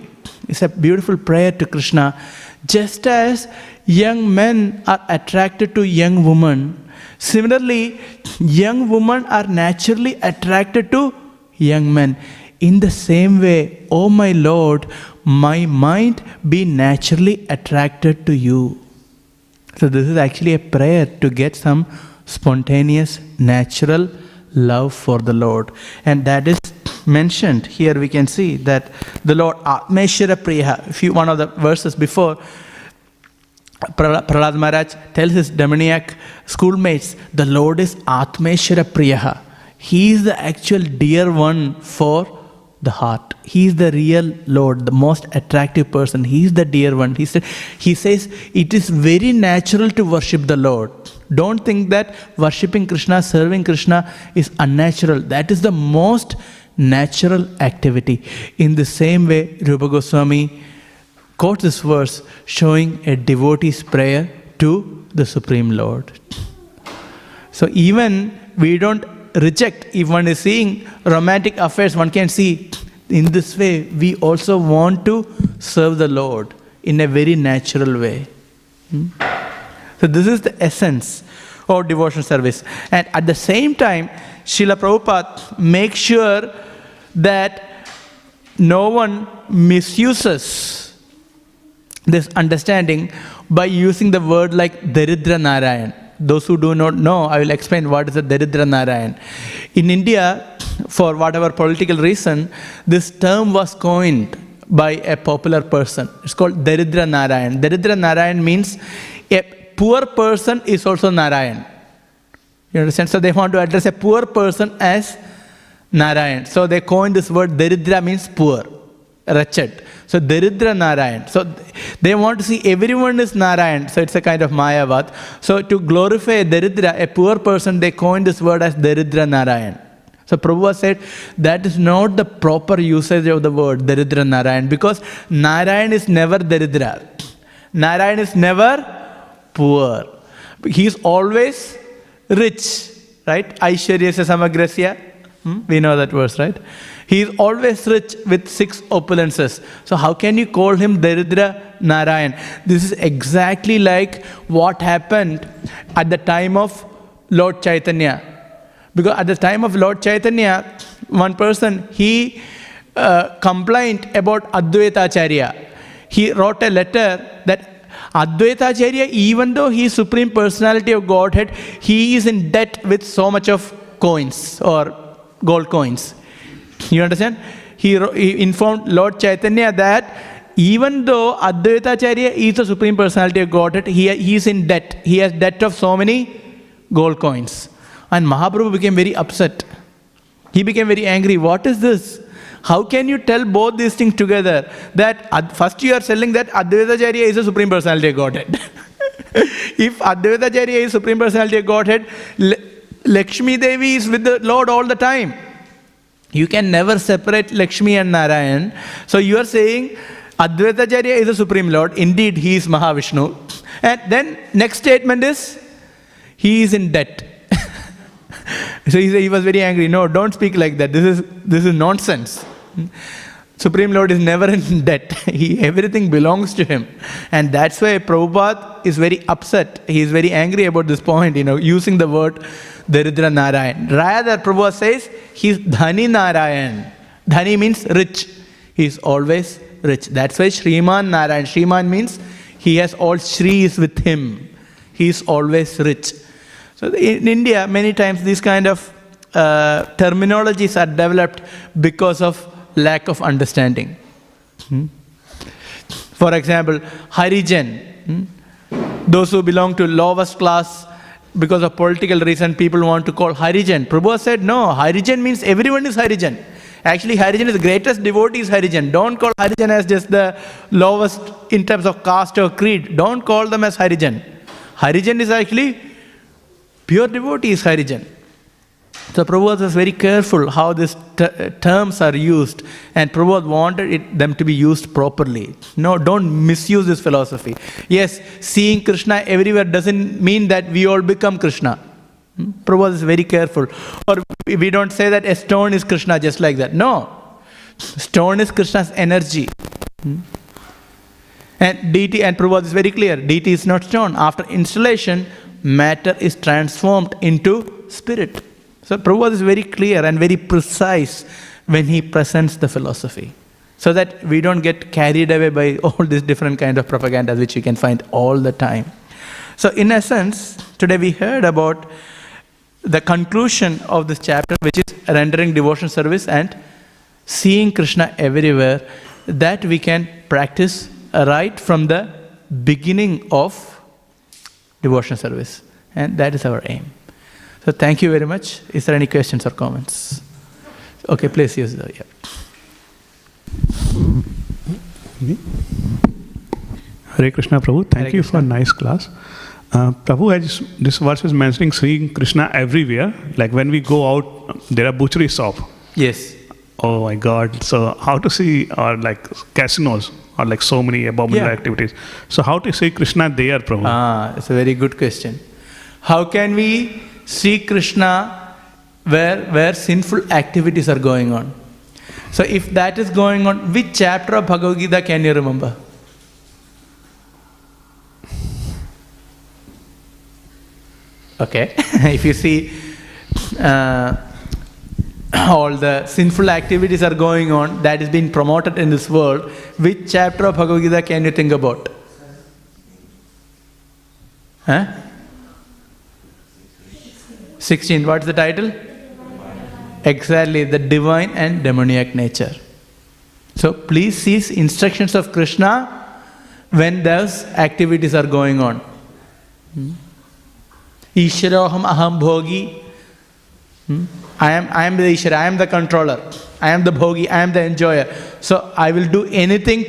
It's a beautiful prayer to Krishna. Just as young men are attracted to young women, similarly, young women are naturally attracted to young men. In the same way, O my Lord, my mind be naturally attracted to you. So this is actually a prayer to get some spontaneous, natural love for the Lord. And that is mentioned here. We can see that the Lord Atmeshwara Priya. One of the verses before, Prahlad Maharaj tells his demoniac schoolmates, the Lord is Atmeshwara Priya. He is the actual dear one for the heart. He is the real Lord, the most attractive person. He is the dear one. He says it is very natural to worship the Lord. Don't think that worshipping Krishna, serving Krishna is unnatural. That is the most natural activity. In the same way, Rupa Goswami quotes this verse showing a devotee's prayer to the Supreme Lord. So even we don't reject, if one is seeing romantic affairs, one can see in this way we also want to serve the Lord in a very natural way. So this is the essence of devotional service. And at the same time, Srila Prabhupada makes sure that no one misuses this understanding by using the word like Daridra Narayan. Those who do not know, I will explain what is a Daridra Narayan. In India, for whatever political reason, this term was coined by a popular person. It's called Daridra Narayan. Daridra Narayan means a poor person is also Narayan. You understand? So they want to address a poor person as Narayan. So they coined this word. Daridra means poor, wretched. So Daridra Narayan. So they want to see everyone is Narayan. So it's a kind of Mayavad. So to glorify Daridra, a poor person, they coined this word as Daridra Narayan. So Prabhupada said that is not the proper usage of the word Daridra Narayan, because Narayan is never Daridra. Narayan is never poor. He is always rich, right? Aishwaryasya samagrasya. We know that verse, right? He is always rich with 6 opulences. So how can you call him Daridra Narayan? This is exactly like what happened at the time of Lord Chaitanya. Because at the time of Lord Chaitanya, one person, he complained about Advaita-Acharya. He wrote a letter that Advaita-Acharya, even though he is Supreme Personality of Godhead, he is in debt with so much of coins or gold coins. You understand? He informed Lord Chaitanya that even though Advaita-Acharya is the Supreme Personality of Godhead, he is in debt. He has debt of so many gold coins. And Mahaprabhu became very upset. He became very angry. What is this? How can you tell both these things together? That first you are telling that Advaita-Acharya is the Supreme Personality of Godhead. If Advaita-Acharya is Supreme Personality of Godhead, Lakshmi Devi is with the Lord all the time. You can never separate Lakshmi and Narayan. So you are saying Advaita-Acharya is the Supreme Lord. Indeed, he is Mahavishnu. And then next statement is, he is in debt. So he was very angry. No, don't speak like that. This is nonsense. Supreme Lord is never in debt. Everything belongs to him. And that's why Prabhupada is very upset. He is very angry about this point, using the word Daridra Narayan. Rather, Prabhupada says, he's Dhani Narayan. Dhani means rich. He is always rich. That's why Śrīman Narayan. Śrīman means he has all Shris with him. He is always rich. So in India, many times these kind of terminologies are developed because of lack of understanding. For example, Harijan. Those who belong to lowest class, because of political reason, people want to call Harijan. Prabhupada said, no, Harijan means everyone is Harijan. Actually, Harijan is the greatest devotee is Harijan. Don't call Harijan as just the lowest in terms of caste or creed. Don't call them as Harijan. Harijan is actually pure devotee is Harijan. So Prabhupada was very careful how these terms are used, and Prabhupada wanted them to be used properly. No, don't misuse this philosophy. Yes, seeing Krishna everywhere doesn't mean that we all become Krishna. Prabhupada is very careful. Or we don't say that a stone is Krishna just like that. No. Stone is Krishna's energy. And deity, and Prabhupada is very clear, deity is not stone. After installation, matter is transformed into spirit. So Prabhupada is very clear and very precise when he presents the philosophy, so that we don't get carried away by all these different kind of propaganda which you can find all the time. So in essence, today we heard about the conclusion of this chapter, which is rendering devotion service and seeing Krishna everywhere, that we can practice right from the beginning of devotion service. And that is our aim. So thank you very much. Is there any questions or comments? Okay, please use the, Hare Krishna, Prabhu. Thank you for a nice class. Prabhu, this verse is mentioning seeing Krishna everywhere. Like when we go out, there are butchery shop. Yes. Oh my God. So how to see, or like casinos, or like so many abominable activities. So how to see Krishna there, Prabhu? It's a very good question. How can we see Krishna where sinful activities are going on? So if that is going on, which chapter of Bhagavad Gita can you remember? Okay. If you see all the sinful activities are going on, that is being promoted in this world, which chapter of Bhagavad Gita can you think about? 16. What's the title? Exactly, the divine and demoniac nature. So please cease instructions of Krishna when those activities are going on. Ishvaroham aham bhogi. I am the Ishvara, I am the controller, I am the bhogi, I am the enjoyer. So I will do anything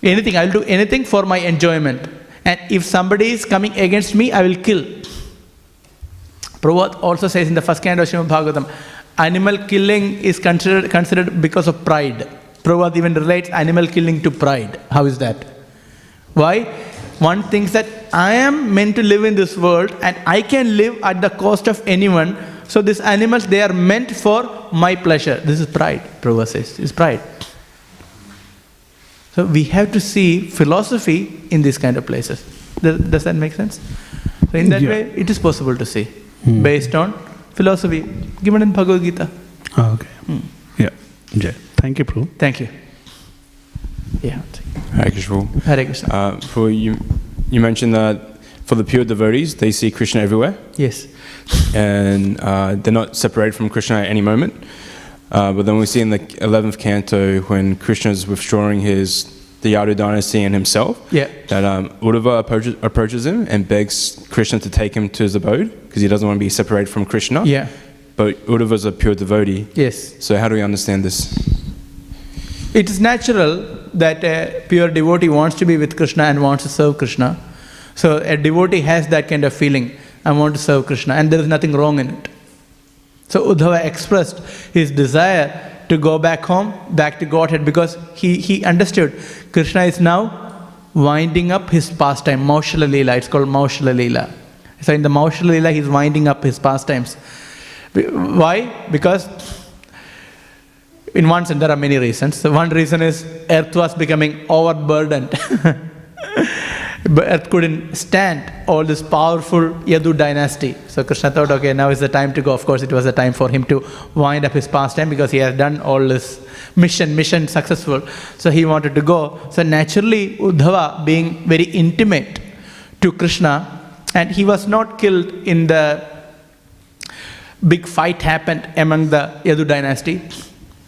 I will do anything for my enjoyment. And if somebody is coming against me, I will kill. Prabhupada also says in the first canto of Śrīmad Bhāgavatam, animal killing is considered because of pride. Prabhupada even relates animal killing to pride. How is that? Why? One thinks that I am meant to live in this world and I can live at the cost of anyone. So these animals, they are meant for my pleasure. This is pride, Prabhupada says. It's pride. So we have to see philosophy in these kind of places. Does that make sense? So in that way, it is possible to see based on philosophy given in Bhagavad Gita. Okay. Yeah. Thank you, Prabhu. Thank you. Yeah. Hare Krishna. Hare Krishna. Prabhu, you mentioned that for the pure devotees, they see Krishna everywhere. Yes. And they're not separated from Krishna at any moment. But then we see in the 11th canto when Krishna is withdrawing the Yadu dynasty and himself, Yeah. that Uddhava approaches him and begs Krishna to take him to his abode because he doesn't want to be separated from Krishna. Yeah. But Uddhava is a pure devotee. Yes. So how do we understand this? It is natural that a pure devotee wants to be with Krishna and wants to serve Krishna. So a devotee has that kind of feeling, I want to serve Krishna, and there is nothing wrong in it. So Uddhava expressed his desire to go back home, back to Godhead, because he understood Krishna is now winding up his pastime, Maushala Leela, it's called Maushala Leela. So in the Maushala Leela, he's winding up his pastimes. Why? Because in one sense, there are many reasons. So one reason is earth was becoming overburdened. But earth couldn't stand all this powerful Yadu dynasty. So Krishna thought, okay, now is the time to go. Of course, it was the time for him to wind up his pastime because he had done all this mission successful. So he wanted to go. So naturally, Uddhava, being very intimate to Krishna, and he was not killed in the big fight happened among the Yadu dynasty.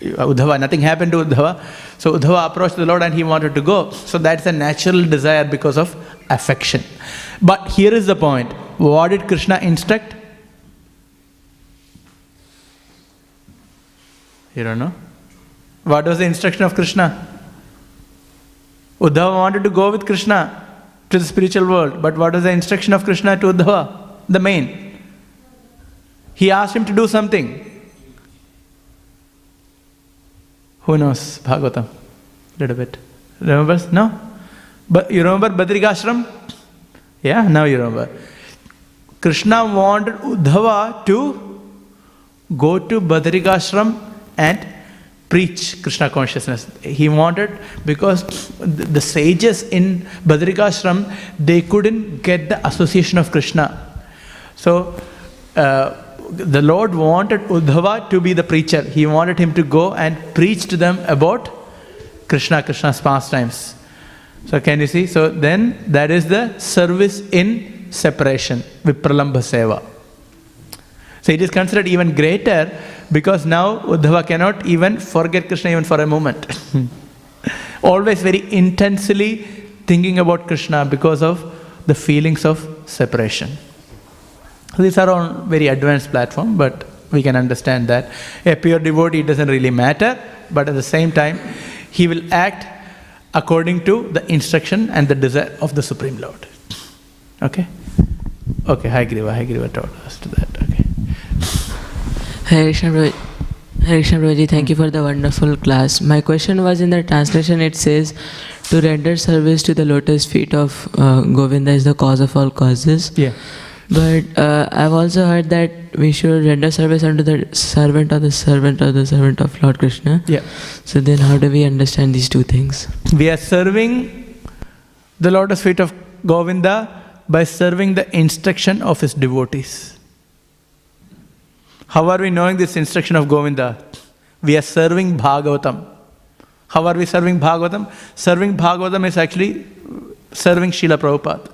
Uddhava, nothing happened to Uddhava. So Uddhava approached the Lord and he wanted to go. So that's a natural desire because of affection. But here is the point. What did Krishna instruct? You don't know? What was the instruction of Krishna? Uddhava wanted to go with Krishna to the spiritual world. But what was the instruction of Krishna to Uddhava? The main. He asked him to do something. Who knows Bhagavatam? Little bit. Remembers? No? But you remember Badrikashram? Yeah, now you remember. Krishna wanted Uddhava to go to Badrikashram and preach Krishna consciousness. He wanted, because the sages in Badrikashram, they couldn't get the association of Krishna. So, the Lord wanted Uddhava to be the preacher. He wanted him to go and preach to them about Krishna's pastimes. So can you see? So then that is the service in separation, Vipralambha Seva. So it is considered even greater because now Uddhava cannot even forget Krishna even for a moment. Always very intensely thinking about Krishna because of the feelings of separation. These are on very advanced platform, but we can understand that a pure devotee doesn't really matter, but at the same time, he will act according to the instruction and the desire of the Supreme Lord. Okay? Okay, Hagriva told us to that. Okay. Hare Krishna Prabhuji, thank you for the wonderful class. My question was, in the translation it says, to render service to the lotus feet of Govinda is the cause of all causes. Yeah. But I've also heard that we should render service unto the servant of the servant of the servant of Lord Krishna. Yeah. So then how do we understand these two things? We are serving the lotus feet of Govinda by serving the instruction of his devotees. How are we knowing this instruction of Govinda? We are serving Bhagavatam. How are we serving Bhagavatam? Serving Bhagavatam is actually serving Srila Prabhupada.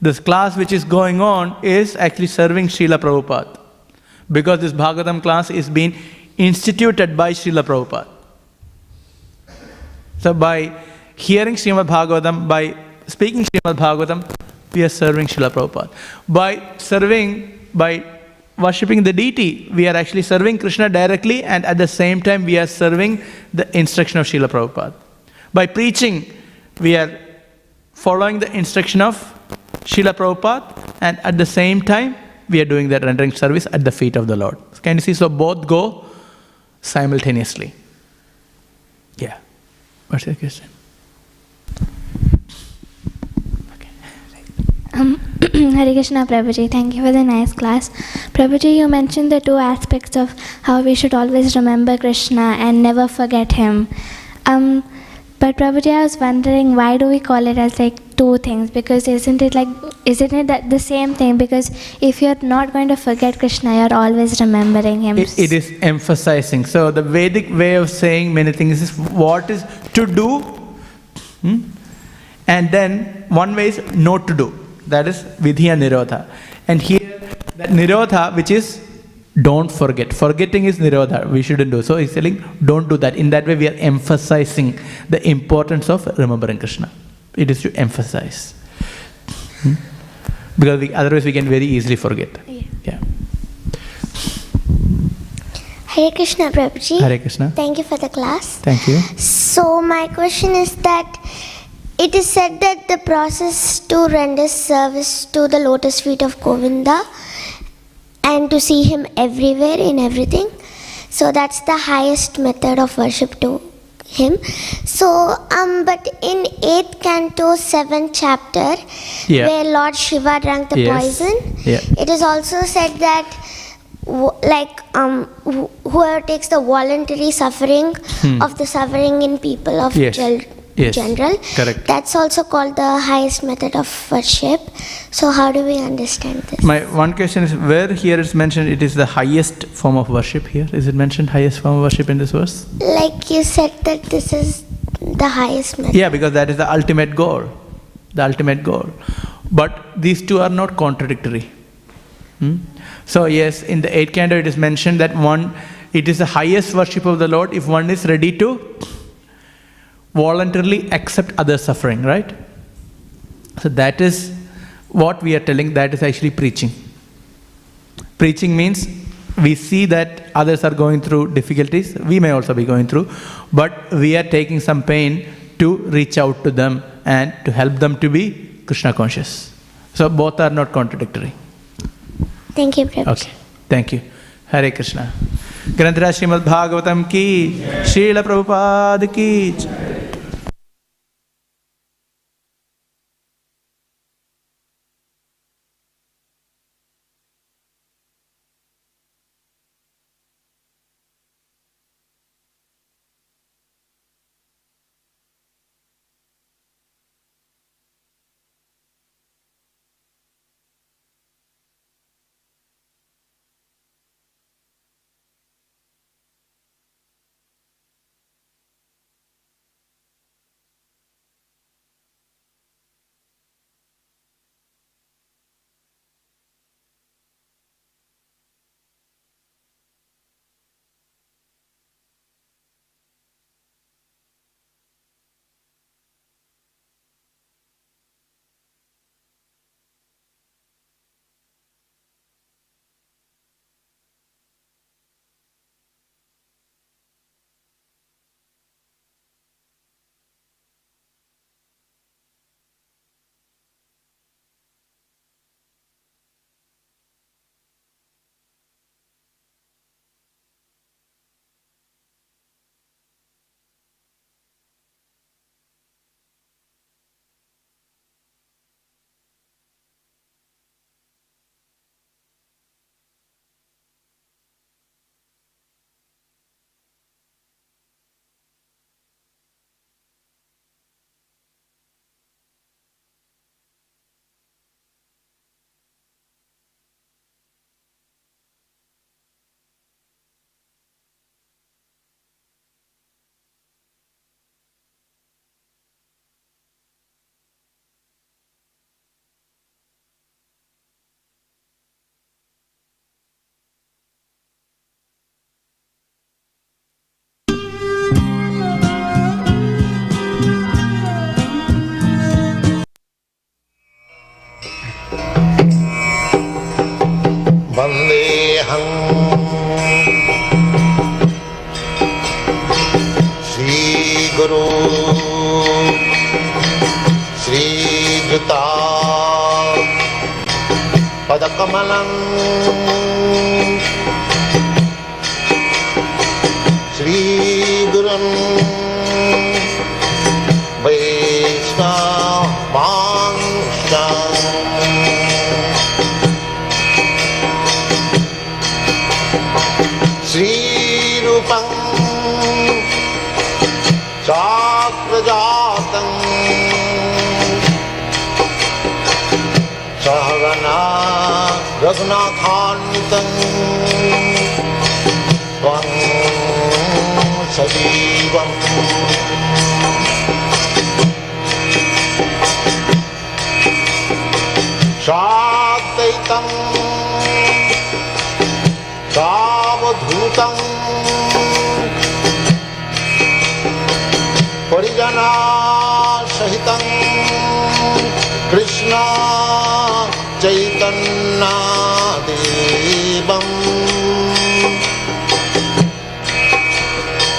This class which is going on is actually serving Srila Prabhupada. Because this Bhagavatam class is being instituted by Srila Prabhupada. So by hearing Śrīmad Bhāgavatam, by speaking Śrīmad Bhāgavatam, we are serving Srila Prabhupada. By worshipping the deity, we are actually serving Krishna directly, and at the same time we are serving the instruction of Srila Prabhupada. By preaching, we are following the instruction of Srila Prabhupada, and at the same time, we are doing that rendering service at the feet of the Lord. Can you see? So both go simultaneously. Yeah. What's your question? Hare Krishna Prabhuji, thank you for the nice class. Prabhuji, you mentioned the two aspects of how we should always remember Krishna and never forget him. But Prabhuji, I was wondering, why do we call it as like two things? Because isn't it that the same thing? Because if you're not going to forget Krishna, you're always remembering him. It is emphasizing. So the Vedic way of saying many things is what is to do, and then one way is not to do. That is vidhi and nirodha. And here, that nirodha, which is Don't forget. Forgetting is nirodha. We shouldn't do. So he's telling, don't do that. In that way, we are emphasizing the importance of remembering Krishna. It is to emphasize. Because otherwise we can very easily forget. Yeah. Hare Krishna, Prabhuji. Hare Krishna. Thank you for the class. Thank you. So my question is that it is said that the process to render service to the lotus feet of Govinda and to see him everywhere in everything. So that's the highest method of worship to him. So, but in 8th canto, 7th chapter, where Lord Shiva drank the poison, it is also said that whoever takes the voluntary suffering of the suffering in people of general, correct. That's also called the highest method of worship. So how do we understand this? My one question is, where here is mentioned it is the highest form of worship here? Is it mentioned highest form of worship in this verse? Like you said that this is the highest method. Yeah, because that is the ultimate goal. The ultimate goal. But these two are not contradictory. So yes, in the 8th canto it is mentioned that it is the highest worship of the Lord if one is ready to voluntarily accept other suffering, right? So that is what we are telling, that is actually preaching. Preaching means we see that others are going through difficulties, we may also be going through, but we are taking some pain to reach out to them and to help them to be Krishna conscious. So both are not contradictory. Thank you, Prabhupada. Okay, thank you. Hare Krishna. Grantharaj Śrīmad Bhāgavatam ki, Srila Prabhupada ki. Vandeham Shri Guru Shri Juta Padakamalam Shri Gurun Vaishnavanstam Shri Rupam Sakrajatam Sahagana Raghunathantam Tvam Sajivam Sadvaitam परिजना सहितं